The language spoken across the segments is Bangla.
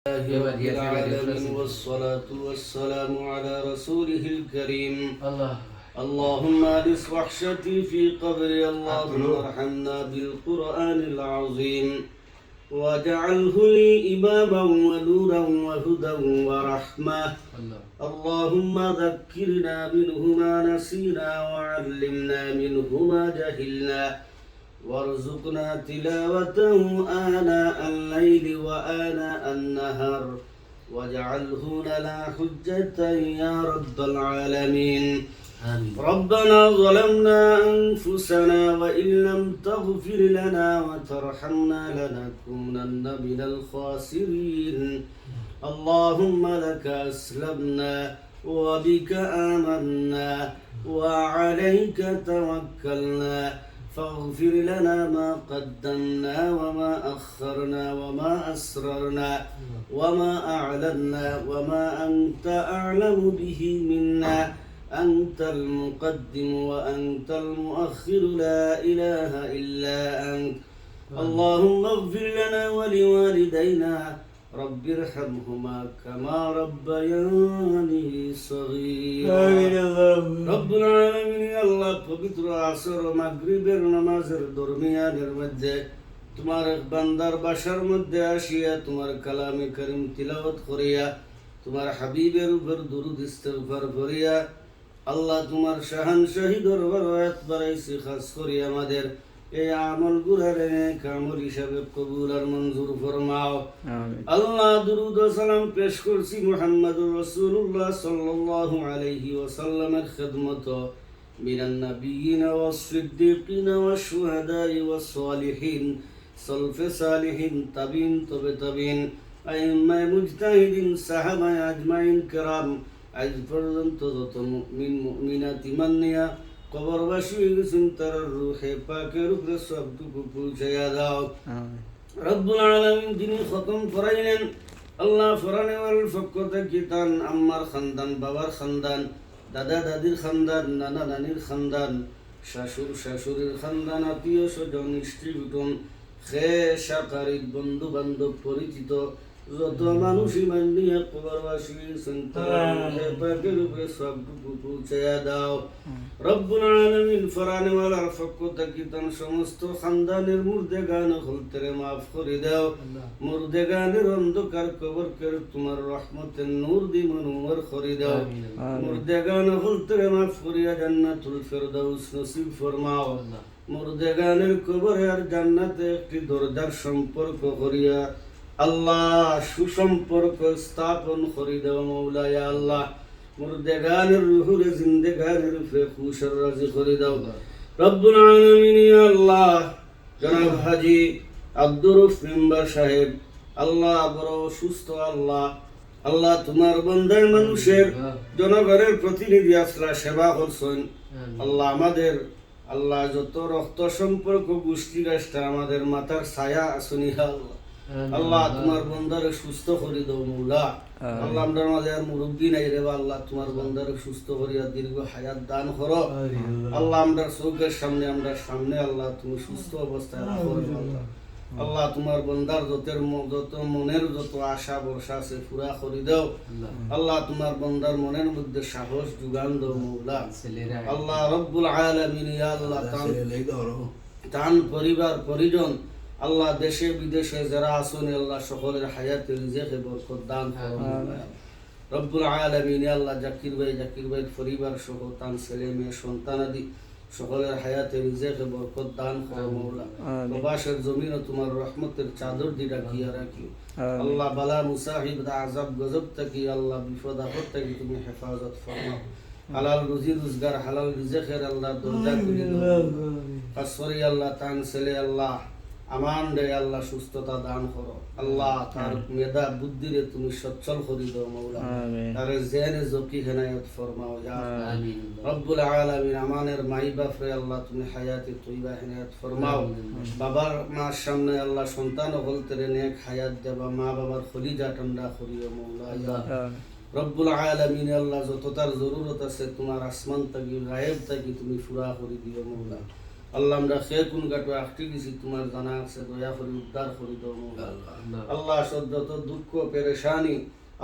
رب العالمين والصلاة والسلام على رسوله الكريم اللهم أنس وحشتي في قبري اللهم ارحمنا بالقرآن العظيم واجعله لي إماما ونورا وهدى ورحمة اللهم ذكرنا منه ما نسينا وعلمنا منه ما جهلنا وارزقنا تلاوته آناء الليل وآناء النهار واجعله لنا حجة يا رب العالمين آمين. ربنا ظلمنا أنفسنا وإن لم تغفر لنا وترحمنا لنكونن من الخاسرين اللهم لك أسلمنا وبك آمنا وعليك توكلنا فاغفر لنا ما قدمنا وما أخرنا وما أسررنا وما أعلنا وما أنت أعلم به منا أنت المقدم وأنت المؤخر لا إله إلا أنت اللهم اغفر لنا ولوالدينا رب ارحمهما كما ربياني صغيرا رب العالمين আল্লাহ পবিত্র আসর ও মাগরিবের নামাজের দরমিয়ানের মধ্যে তোমার এক বান্দার বাসার মধ্যে আসিয়া তোমার কালামে কারীম তিলাওয়াত করিয়া তোমার হাবিবের উপর দুরূদ ইস্তিগফার করিয়া আল্লাহ তোমার শাহানশাহী দরবারে বাড়াইছি খাস করিয়া আমাদের এই আমলগুলোর নেক আমল হিসাবে কবুল আর মঞ্জুর ফরমাও আমিন আল্লাহ দুরূদ ও সালাম পেশ করছি মুহাম্মদুর রাসূলুল্লাহ সাল্লাল্লাহু আলাইহি ওয়াসাল্লামের খিদমত মিনান নাবিয়িনা ওয়াস সিদ্দিকিনা ওয়াশ শুহাদাই ওয়াস সালিহিন সালফে সালিহিন তাবিন তবে তাবিন আইম্মায়ে মুজতাহিদিন সাহাবায়ে আজমাইন কিরাম আজ পর্যন্ত যত মুমিন মুমিনাত ঈমান নিয়া কবরবাসী হয়ে গেছেন তার রূহে পাকের উপরে সবটুকু পৌঁছাইয়া দাও রব্বুল আলামিন যিনি খতম করাইলেন আল্লাহ ফরানেওয়াল পক্ষ থেকে তান আম্মার খানদান বাবার খানদান দাদা দাদির খানদান নানা নানির খানদান শাশুড় শাশুড়ির খানদান আত্মীয় স্বজন স্ত্রী কুটুম খে শাকারিক বন্ধু বান্ধব পরিচিত যত মানুষই মানিয়া কবরবাসী পাকের উপরে সবটুকু পৌঁছাইয়া দাও রব্বুল আলামিন ফরানেওয়ালার পক্ষ থেকে তার সমস্ত খানদানের মুর্দেগান হলতেরে মাফ করে দাও মুর্দেগানের অন্ধকার কবরকে তোমার রহমতের নূর দি মনোমর করে দাও মুর্দেগান হলতেরে মাফ করিয়া জান্নাতুল ফেরদাউস নসিব ফরমাও মুর্দেগানের কবরে আর জান্নাতে একটি দরজার সম্পর্ক করিয়া আল্লাহ সুসম্পর্ক স্থাপন করে দাও মৌলা ইয়া আল্লাহ মুর্দেগানের রুহুরে জিন্দেগানের উপরে খুশর রাজি করে দাও রব্বুল আলামিন ইয়া আল্লাহ জনাব হাজী আব্দুর রউফ মেম্বার সাহেব আল্লাহ বড় সুস্থ আল্লাহ আল্লাহ তোমার বান্দার মানুষের জনগণের প্রতিনিধি আসলা সেবা করছেন আল্লাহ আমাদের আল্লাহ যত রক্ত সম্পর্ক গোষ্ঠী রাষ্ট্র আমাদের মাথার ছায়া আসনি আল্লাহ আল্লাহ তোমার বন্দারে সুস্থ করে দাও মৌলা আল্লাহ আমরা মাঝে আর মুরব্বী নাই রে আল্লাহ তোমার বন্দারে সুস্থ করিয়া দীর্ঘ হায়াত দান করো আল্লাহ আমরা চোখের সামনে আমরা সামনে আল্লাহ তুমি সুস্থ অবস্থায় রাখো আল্লাহ তোমার বন্দার যত মনের যত আশা ভরসা আছে পুরা করে দাও আল্লাহ তোমার বন্দার মনের মধ্যে সাহস যোগান দাও মৌলা আল্লাহ রব্বুল আলামিন ইয়া আল্লাহ তান পরিবার পরিজন আল্লাহ দেশে বিদেশে যারা আছেন আল্লাহ সকলের হায়াতে রিজিকে বরকত দান করুন রব্বুল আলামিন আল্লাহ জাকির ভাই পরিবার সহ তার ছেলে মেয়ে সন্তানাদি সকলের হায়াতে রিজিকে বরকত দান করো মওলা প্রবাসের জমিন তোমার রহমতের চাদর দি রাখিয়া রাখি আল্লাহ বালা মুসাহিব আযাব গজব থেকে আল্লাহ বিপদ আপদ থেকে তুমি হেফাজত ফরমাও হালাল রুজি রোজগার হালাল রিজিকের আল্লাহ দরজা খুলে দাও খাসরি আল্লাহ তান ছেলে আল্লাহ আমান রে আল্লাহ সুস্থতা দান করো আল্লাহ তার মেধা বুদ্ধিরে তুমি সচ্ছল করে দাও মওলা তার জেনে জকি হেনায়ত ফরমাও ইয়া আমিন রব্বুল আলামিন আমানের মাই বাপরে আল্লাহ তুমি হায়াতে তৈবা হেনায়ত ফরমাও বাবার মার সামনে আল্লাহ সন্তান হলতেরে নেক হায়াত দেবা মা বাবার খলিজা ঠান্ডা করিও মওলা ইয়া রব্বুল আলামিন আল্লাহ যত তার জরুরত আছে তোমার আসমান থেকে গায়েব থেকে তুমি পুরা করে দিও মওলা আল্লাহ আমরা খেয়ে কোন গাটো আটকে গেছি তোমার জানা আছে, দয়া করে উদ্ধার করে দাও মৌলা। আল্লাহ যত দুঃখ পেরেশানি,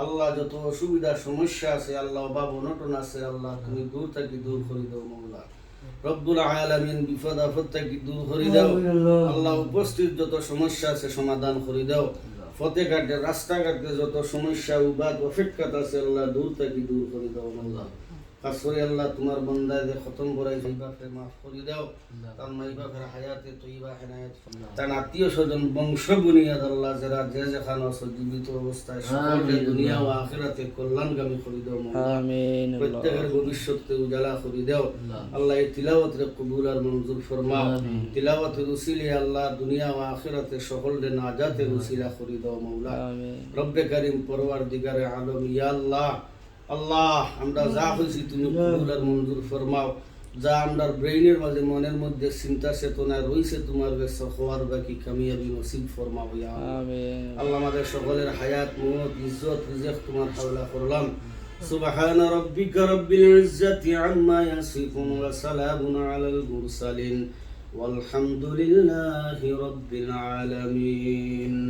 আল্লাহ যত অসুবিধা সমস্যা আছে, আল্লাহ অভাব অনটন আছে, আল্লাহ তুমি দূর থেকে দূর করে দাও মৌলা। রব্বুল আলামিন বিপদ আপদ থেকে দূর করে দাও আল্লাহ। উপস্থিত যত সমস্যা আছে সমাধান করে দাও। ফতেঘাটে রাস্তাঘাটে যত সমস্যা উবাদ অপেক্ষাত আছে, আল্লাহ দূর থেকে দূর করে দাও মৌলা। খাস করে আল্লাহ তোমার বান্দাদের খতম করাই মাইবাকে মাফ করে দাও, তার মাইবাকের হায়াতে তৈবা হেনায়েত, তার আত্মীয় স্বজন বংশ বুনিয়াদ আল্লাহ যারা যে যেখানে আছে জীবিত অবস্থায় সকলকে দুনিয়া ও আখিরাতে কল্যাণগামী করে দাও মৌলা। আমিন। প্রত্যেকের ভবিষ্যতে উজালা করে দাও আল্লাহ। এই তিলাওয়াতের কবুল আর মঞ্জুর ফরমাও। তিলাওয়াতের উসিলে আল্লাহ দুনিয়া ও আখিরাতে সকলকে নাজাতের উসিলা করে দাও মৌলা। রব্বে কারীম পরওয়ারদিগারে আলম ইয়া আল্লাহ, আল্লাহ আমরা যা হয়েছি তুমি কবুল আর মঞ্জুর ফরমাও। যা আমরা ব্রেইনের মাঝে মনের মধ্যে চিন্তা চেতনা রয়েছে তোমার কাছে হওয়ার বাকি কামিয়াবি নসিব ফরমাও ইয়া আমিন। আল্লাহ আমাদের সকলের হায়াত মওত ইজ্জত রিজক তোমার হাওলা করলাম। সুবহান রাব্বিকা রাব্বিল ইজ্জাতি আম্মা ইয়াসিফুন ওয়া সালামুন আলাল মুরসালিন ওয়ালহামদুলিল্লাহি রাব্বিল আলামিন।